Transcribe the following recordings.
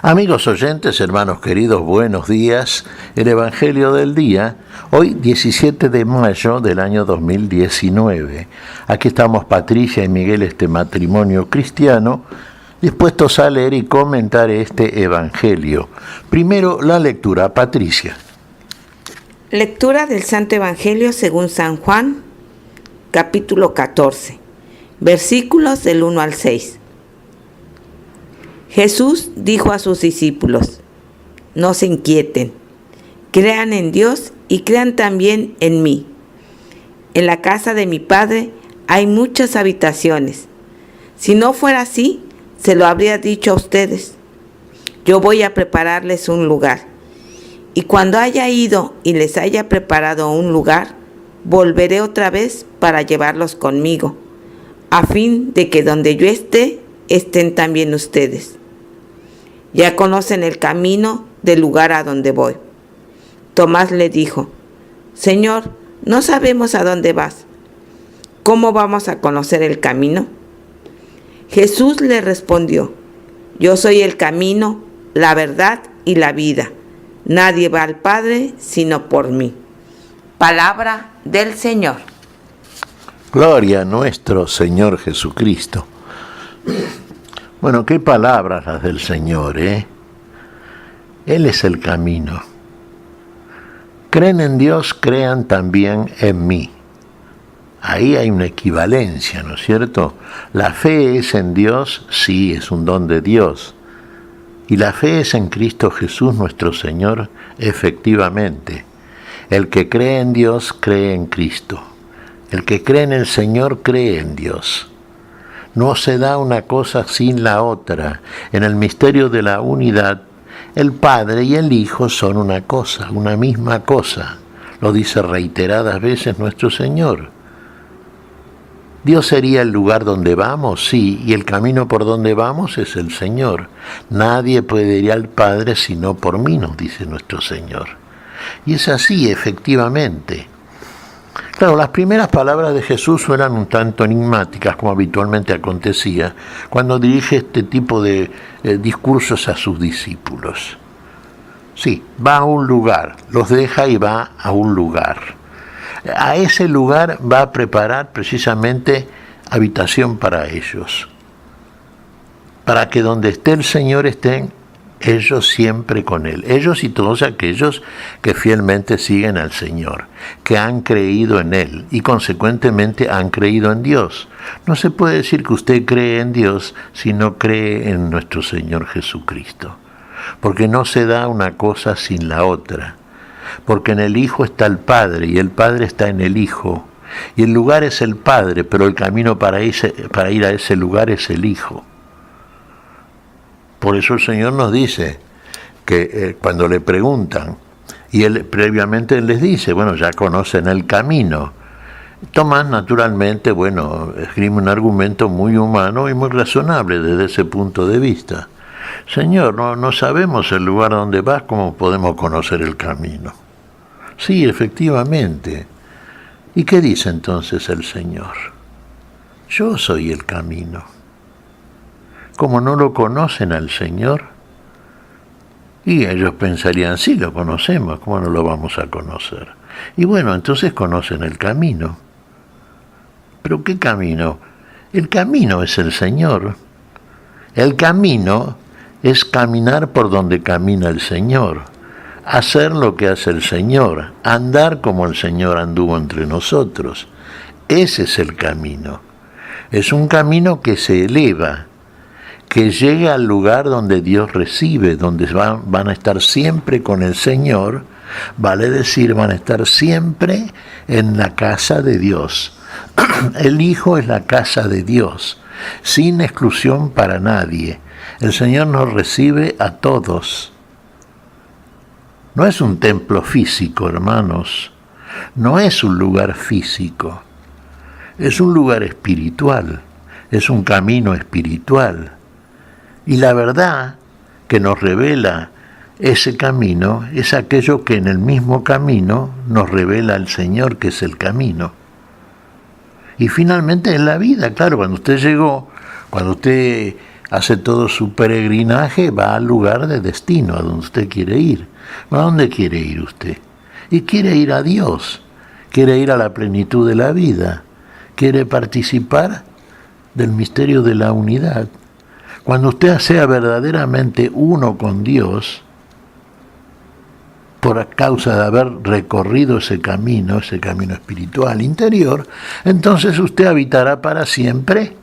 Amigos oyentes, hermanos queridos, buenos días. El Evangelio del día, hoy 17 de mayo del año 2019. Aquí estamos Patricia y Miguel, este matrimonio cristiano, dispuestos a leer y comentar este Evangelio. Primero la lectura, Patricia. Lectura del Santo Evangelio según San Juan, capítulo 14, versículos del 1 al 6. Jesús dijo a sus discípulos: no se inquieten, crean en Dios y crean también en mí. En la casa de mi Padre hay muchas habitaciones. Si no fuera así, se lo habría dicho a ustedes. Yo voy a prepararles un lugar. Y cuando haya ido y les haya preparado un lugar, volveré otra vez para llevarlos conmigo, a fin de que donde yo esté, estén también ustedes. Ya conocen el camino del lugar a donde voy. Tomás le dijo: Señor, no sabemos a dónde vas. ¿Cómo vamos a conocer el camino? Jesús le respondió: Yo soy el camino, la verdad y la vida. Nadie va al Padre sino por mí. Palabra del Señor. Gloria a nuestro Señor Jesucristo. Bueno, qué palabras las del Señor, ¿eh? Él es el camino. Creen en Dios, crean también en mí. Ahí hay una equivalencia, ¿no es cierto? La fe es en Dios, sí, es un don de Dios. Y la fe es en Cristo Jesús nuestro Señor, efectivamente. El que cree en Dios, cree en Cristo. El que cree en el Señor, cree en Dios. No se da una cosa sin la otra. En el misterio de la unidad, el Padre y el Hijo son una cosa, una misma cosa. Lo dice reiteradas veces nuestro Señor. ¿Dios sería el lugar donde vamos? Sí, y el camino por donde vamos es el Señor. Nadie puede ir al Padre sino por mí, nos dice nuestro Señor. Y es así, efectivamente. Claro, las primeras palabras de Jesús suenan un tanto enigmáticas, como habitualmente acontecía, cuando dirige este tipo de discursos a sus discípulos. Sí, va a un lugar, los deja y va a un lugar. A ese lugar va a preparar precisamente habitación para ellos, para que donde esté el Señor estén ellos siempre con Él, ellos y todos aquellos que fielmente siguen al Señor, que han creído en Él y consecuentemente han creído en Dios. No se puede decir que usted cree en Dios si no cree en nuestro Señor Jesucristo, porque no se da una cosa sin la otra, porque en el Hijo está el Padre y el Padre está en el Hijo, y el lugar es el Padre, pero el camino para ir a ese lugar es el Hijo. Por eso el Señor nos dice que cuando le preguntan, y Él previamente les dice, bueno, ya conocen el camino. Tomás, naturalmente, esgrime un argumento muy humano y muy razonable desde ese punto de vista. Señor, no sabemos el lugar donde vas, ¿cómo podemos conocer el camino? Sí, efectivamente. ¿Y qué dice entonces el Señor? Yo soy el camino. Como no lo conocen al Señor, y ellos pensarían, sí, lo conocemos, ¿cómo no lo vamos a conocer? Y bueno, entonces conocen el camino. ¿Pero qué camino? El camino es el Señor. El camino es caminar por donde camina el Señor, hacer lo que hace el Señor, andar como el Señor anduvo entre nosotros. Ese es el camino. Es un camino que se eleva, que llegue al lugar donde Dios recibe, donde van a estar siempre con el Señor, vale decir, van a estar siempre en la casa de Dios. El Hijo es la casa de Dios, sin exclusión para nadie. El Señor nos recibe a todos. No es un templo físico, hermanos, no es un lugar físico, es un lugar espiritual, es un camino espiritual. Y la verdad que nos revela ese camino es aquello que en el mismo camino nos revela el Señor, que es el camino. Y finalmente es la vida, claro, cuando usted llegó, cuando usted hace todo su peregrinaje, va al lugar de destino, a donde usted quiere ir. ¿A dónde quiere ir usted? Y quiere ir a Dios, quiere ir a la plenitud de la vida, quiere participar del misterio de la unidad. Cuando usted sea verdaderamente uno con Dios, por causa de haber recorrido ese camino espiritual interior, entonces usted habitará para siempre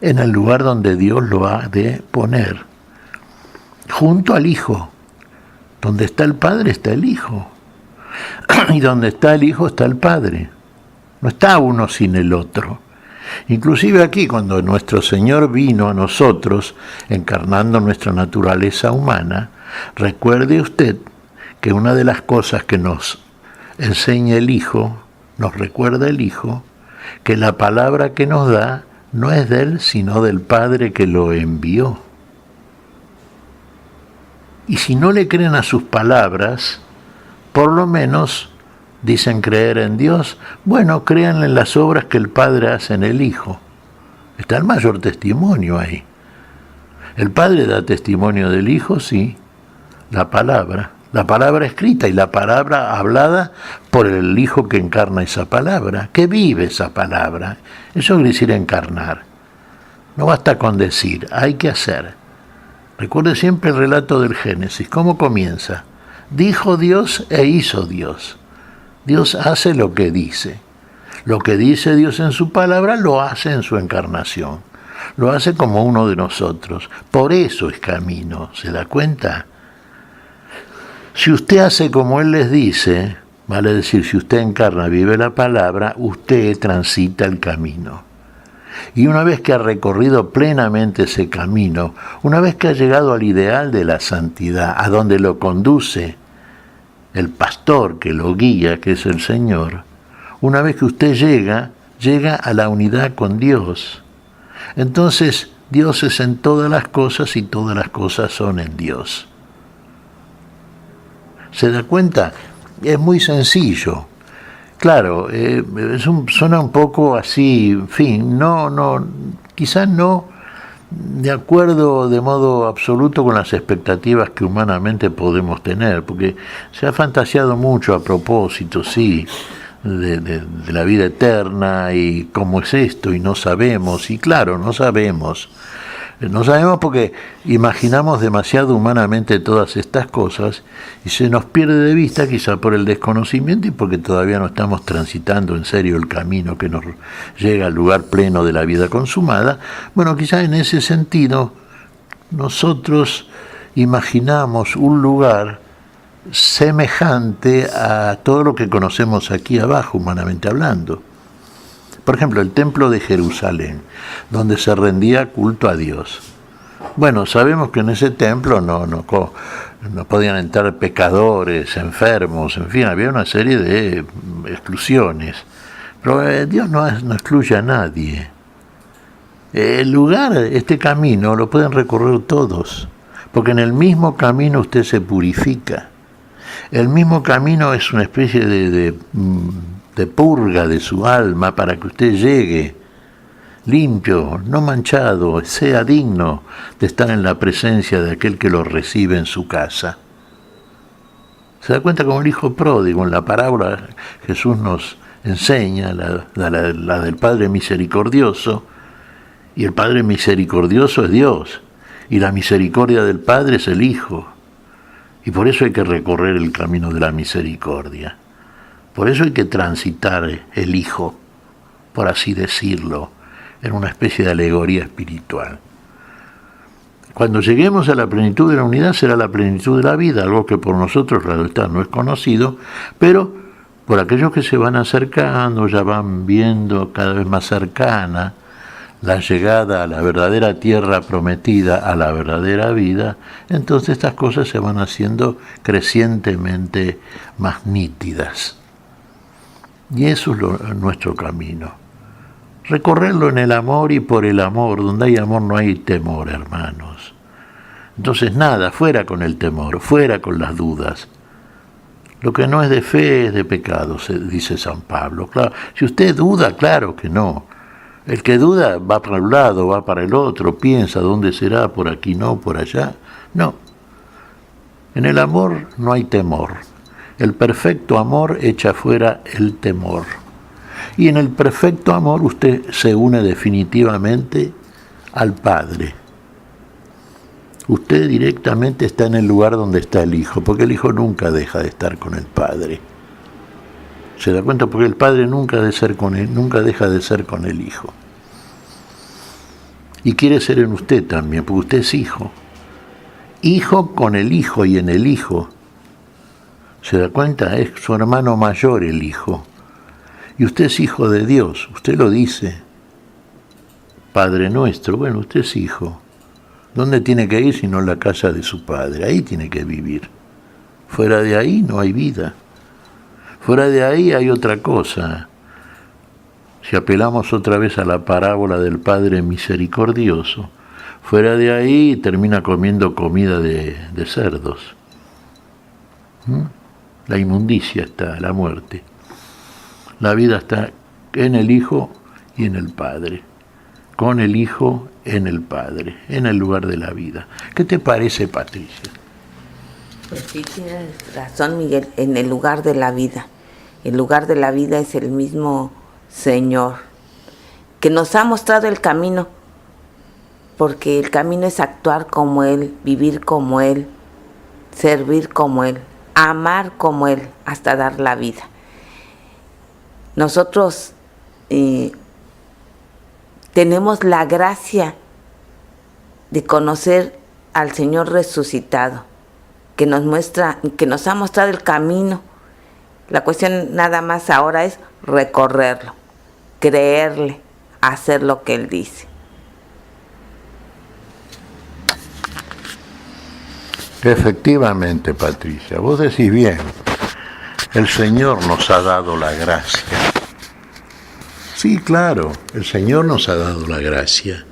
en el lugar donde Dios lo ha de poner, junto al Hijo. Donde está el Padre está el Hijo, y donde está el Hijo está el Padre. No está uno sin el otro. Inclusive aquí, cuando nuestro Señor vino a nosotros, encarnando nuestra naturaleza humana, recuerde usted que una de las cosas que nos enseña el Hijo, nos recuerda el Hijo, que la palabra que nos da no es de Él, sino del Padre que lo envió. Y si no le creen a sus palabras, por lo menos dicen creer en Dios, bueno, crean en las obras que el Padre hace en el Hijo. Está el mayor testimonio ahí. El Padre da testimonio del Hijo, sí, la palabra escrita y la palabra hablada por el Hijo que encarna esa palabra, que vive esa palabra. Eso quiere decir encarnar. No basta con decir, hay que hacer. Recuerde siempre el relato del Génesis. ¿Cómo comienza? Dijo Dios e hizo Dios. Dios hace lo que dice. Lo que dice Dios en su palabra lo hace en su encarnación. Lo hace como uno de nosotros. Por eso es camino. ¿Se da cuenta? Si usted hace como Él les dice, vale decir, si usted encarna, vive la palabra, usted transita el camino. Y una vez que ha recorrido plenamente ese camino, una vez que ha llegado al ideal de la santidad, a donde lo conduce el pastor que lo guía, que es el Señor, una vez que usted llega a la unidad con Dios. Entonces, Dios es en todas las cosas y todas las cosas son en Dios. ¿Se da cuenta? Es muy sencillo. Claro, suena un poco así, en fin, quizás no de acuerdo de modo absoluto con las expectativas que humanamente podemos tener, porque se ha fantaseado mucho a propósito, sí, de la vida eterna y cómo es esto, y no sabemos, y claro, no sabemos. No sabemos porque imaginamos demasiado humanamente todas estas cosas y se nos pierde de vista, quizá por el desconocimiento y porque todavía no estamos transitando en serio el camino que nos llega al lugar pleno de la vida consumada. Bueno, quizá en ese sentido nosotros imaginamos un lugar semejante a todo lo que conocemos aquí abajo, humanamente hablando. Por ejemplo, el templo de Jerusalén, donde se rendía culto a Dios. Bueno, sabemos que en ese templo no podían entrar pecadores, enfermos, en fin, había una serie de exclusiones. Pero Dios no excluye a nadie. El lugar, este camino, lo pueden recorrer todos, porque en el mismo camino usted se purifica. El mismo camino es una especie de purga de su alma para que usted llegue limpio, no manchado, sea digno de estar en la presencia de aquel que lo recibe en su casa. Se da cuenta como el hijo pródigo, en la parábola Jesús nos enseña, la del Padre misericordioso, y el Padre misericordioso es Dios, y la misericordia del Padre es el Hijo, y por eso hay que recorrer el camino de la misericordia. Por eso hay que transitar el Hijo, por así decirlo, en una especie de alegoría espiritual. Cuando lleguemos a la plenitud de la unidad será la plenitud de la vida, algo que por nosotros, claro está, no es conocido, pero por aquellos que se van acercando, ya van viendo cada vez más cercana la llegada a la verdadera tierra prometida, a la verdadera vida, entonces estas cosas se van haciendo crecientemente más nítidas. Y eso es nuestro camino. Recorrerlo en el amor y por el amor. Donde hay amor no hay temor, hermanos. Entonces nada, fuera con el temor, fuera con las dudas. Lo que no es de fe es de pecado, dice San Pablo. Claro, si usted duda, claro que no. El que duda va para un lado, va para el otro, piensa dónde será, por aquí no, por allá. No. En el amor no hay temor. El perfecto amor echa fuera el temor. Y en el perfecto amor usted se une definitivamente al Padre. Usted directamente está en el lugar donde está el Hijo, porque el Hijo nunca deja de estar con el Padre. ¿Se da cuenta? Porque el Padre nunca deja de ser con el Hijo. Y quiere ser en usted también, porque usted es hijo. Hijo con el Hijo y en el Hijo. ¿Se da cuenta? Es su hermano mayor el Hijo. Y usted es hijo de Dios, usted lo dice. Padre nuestro, bueno, usted es hijo. ¿Dónde tiene que ir sino en la casa de su Padre? Ahí tiene que vivir. Fuera de ahí no hay vida. Fuera de ahí hay otra cosa. Si apelamos otra vez a la parábola del Padre misericordioso, fuera de ahí termina comiendo comida de cerdos. La inmundicia está, la muerte. La vida está en el Hijo y en el Padre. Con el Hijo en el Padre, en el lugar de la vida. ¿Qué te parece, Patricia? Pues sí, tienes razón, Miguel, en el lugar de la vida. El lugar de la vida es el mismo Señor, que nos ha mostrado el camino, porque el camino es actuar como Él, vivir como Él, servir como Él, amar como Él, hasta dar la vida. Nosotros tenemos la gracia de conocer al Señor resucitado, que nos ha mostrado el camino. La cuestión nada más ahora es recorrerlo, creerle, hacer lo que Él dice. Efectivamente, Patricia, vos decís bien, el Señor nos ha dado la gracia. Sí, claro, el Señor nos ha dado la gracia.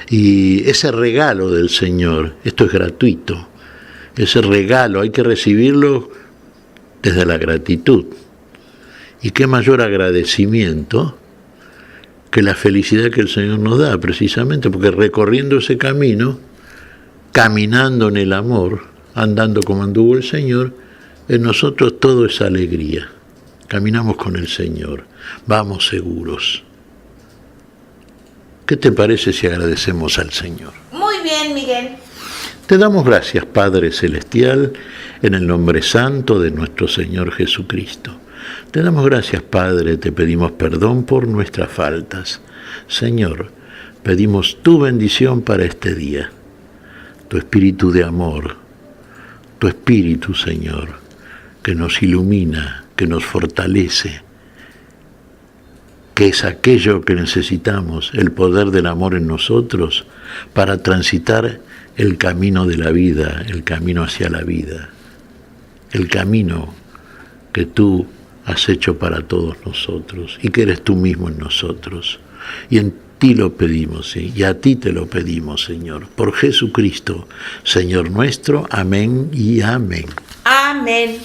Y ese regalo del Señor, esto es gratuito, ese regalo hay que recibirlo desde la gratitud. Y qué mayor agradecimiento que la felicidad que el Señor nos da, precisamente porque recorriendo ese camino, caminando en el amor, andando como anduvo el Señor, en nosotros todo es alegría. Caminamos con el Señor, vamos seguros. ¿Qué te parece si agradecemos al Señor? Muy bien, Miguel. Te damos gracias, Padre Celestial, en el nombre santo de nuestro Señor Jesucristo. Te damos gracias, Padre, te pedimos perdón por nuestras faltas. Señor, pedimos tu bendición para este día, tu espíritu de amor, tu espíritu, Señor, que nos ilumina, que nos fortalece, que es aquello que necesitamos, el poder del amor en nosotros, para transitar el camino de la vida, el camino hacia la vida, el camino que tú has hecho para todos nosotros y que eres tú mismo en nosotros. Y en ti lo pedimos, ¿sí? Y a ti te lo pedimos, Señor, por Jesucristo, Señor nuestro. Amén y amén. Amén.